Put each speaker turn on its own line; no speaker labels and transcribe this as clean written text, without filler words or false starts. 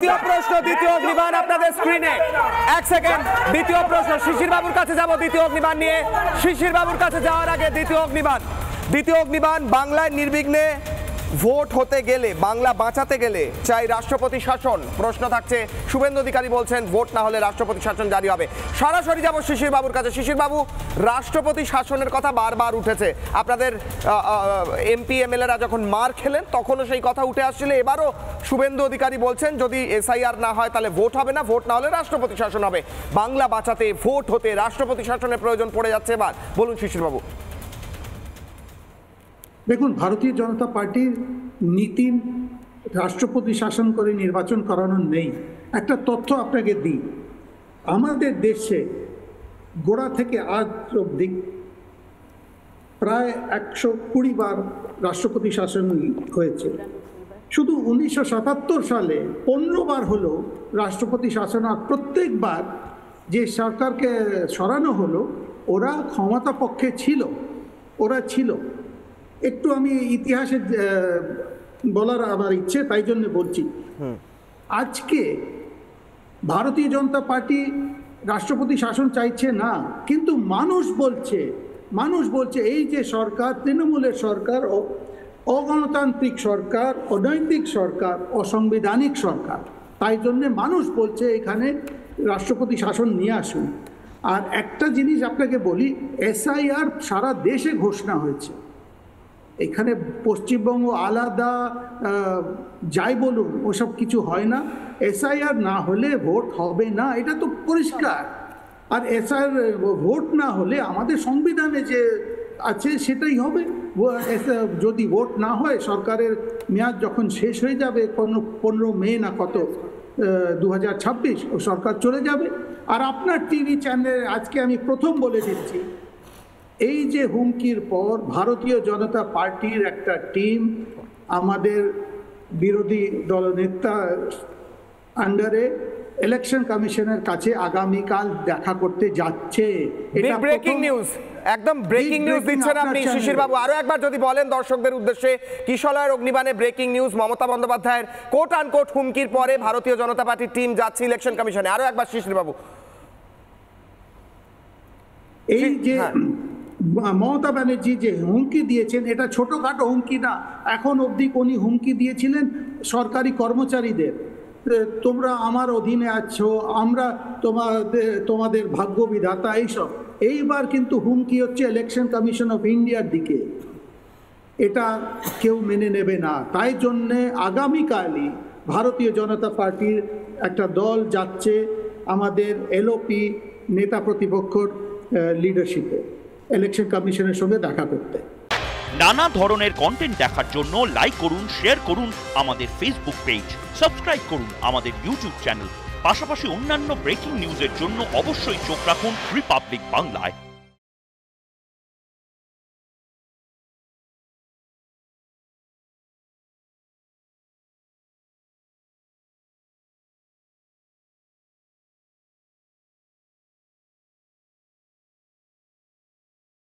দ্বিতীয় প্রশ্ন, দ্বিতীয় অগ্নিবাণ আপনাদের স্ক্রিনে। এক সেকেন্ড, দ্বিতীয় প্রশ্ন শিশির বাবুর কাছে যাব। দ্বিতীয় অগ্নিবাণ নিয়ে শিশির বাবুর কাছে যাওয়ার আগে দ্বিতীয় অগ্নিবাণ বাংলায় নির্বিঘ্নে ভোট হতে গেলে, বাংলা বাঁচাতে গেলে চাই রাষ্ট্রপতি শাসন। প্রশ্ন থাকছে, শুভেন্দু অধিকারী বলছেন ভোট না হলে রাষ্ট্রপতি শাসন জারি হবে। সরাসরি যাব শিশির বাবুর কাছে। শিশির বাবু, রাষ্ট্রপতি শাসনের কথা বারবার উঠেছে, আপনাদের এমপি এমএলএরা যখন মার খেলেন তখনও সেই কথা উঠে আসছিল। এবারও শুভেন্দু অধিকারী বলছেন যদি এসআইআর না হয় তাহলে ভোট হবে না, ভোট না হলে রাষ্ট্রপতি শাসন হবে। বাংলা বাঁচাতে ভোট হতে রাষ্ট্রপতি শাসনের প্রয়োজন পড়ে যাচ্ছে এবার, বলুন শিশির বাবু।
দেখুন, ভারতীয় জনতা পার্টির নীতি রাষ্ট্রপতি শাসন করে নির্বাচন করানোর নেই। একটা তথ্য আপনাকে দিই, আমাদের দেশে গোড়া থেকে আজ অবধি প্রায় 120 বার রাষ্ট্রপতি শাসন হয়েছে। শুধু 1977 সালে 15 বার হলো রাষ্ট্রপতি শাসন, আর প্রত্যেকবার যে সরকারকে সরানো হলো ওরা ক্ষমতা পক্ষে ছিল, ছিল। একটু আমি ইতিহাসে বলার আমার ইচ্ছে, তাই জন্য বলছি। আজকে ভারতীয় জনতা পার্টি রাষ্ট্রপতি শাসন চাইছে না, কিন্তু মানুষ বলছে এই যে সরকার, তৃণমূলের সরকার, অগণতান্ত্রিক সরকার, অনৈতিক সরকার, অসাংবিধানিক সরকার। তাই জন্য মানুষ বলছে এখানে রাষ্ট্রপতি শাসন নিয়ে আসুন। আর একটা জিনিস আপনাকে বলি, এসআইআর সারা দেশে ঘোষণা হয়েছে, এখানে পশ্চিমবঙ্গ আলাদা যাই বলুন ওসব কিছু হয় না। এসআইআর না হলে ভোট হবে না, এটা তো পরিষ্কার। আর এসআইআর ভোট না হলে আমাদের সংবিধানে যে আছে সেটাই হবে। যদি ভোট না হয়, সরকারের মেয়াদ যখন শেষ হয়ে যাবে 15 মে না কত 2026, ও সরকার চলে যাবে। আর আপনার টিভি চ্যানেলে আজকে আমি প্রথম বলে দিচ্ছি, এই যে হুমকির পর ভারতীয় জনতা পার্টির একটা টিম আমাদের বিরোধী দলনেতা আন্ডারে ইলেকশন কমিশনের কাছে আগামীকাল দেখা করতে যাচ্ছে।
এটা ব্রেকিং নিউজ, একদম ব্রেকিং নিউজ দিচ্ছেন আপনি শিশির বাবু। আরো একবার যদি বলেন দর্শকদের উদ্দেশ্যে, কিশলয়ের অগ্নিবাণে ব্রেকিং নিউজ, মমতা বন্দ্যোপাধ্যায়ের কোট আনকোট হুমকির পরে ভারতীয় জনতা পার্টির টিম যাচ্ছে ইলেকশন কমিশনে। আরো একবার শিশির বাবু।
এই যে মমতা ব্যানার্জি যে হুমকি দিয়েছেন, এটা ছোটখাটো হুমকি না। এখন অবধি উনি হুমকি দিয়েছিলেন সরকারি কর্মচারীদের, তোমরা আমার অধীনে আছো, আমরা তোমাদের ভাগ্য বিধাতা, এইসব। এইবার কিন্তু হুমকি হচ্ছে ইলেকশন কমিশন অফ ইন্ডিয়ার দিকে, এটা কেউ মেনে নেবে না। তাই জন্যে আগামীকালই ভারতীয় জনতা পার্টির একটা দল যাচ্ছে আমাদের এলওপি নেতা প্রতিপক্ষর লিডারশিপে ইলেকশন কমিশনের সঙ্গে দেখা করতে।
নানা ধরনের কন্টেন্ট দেখার জন্য লাইক করুন, শেয়ার করুন আমাদের ফেসবুক পেজ, সাবস্ক্রাইব করুন আমাদের ইউটিউব চ্যানেল। পাশাপাশি অন্যান্য ব্রেকিং নিউজের জন্য অবশ্যই চোখ রাখুন রিপাবলিক বাংলায়।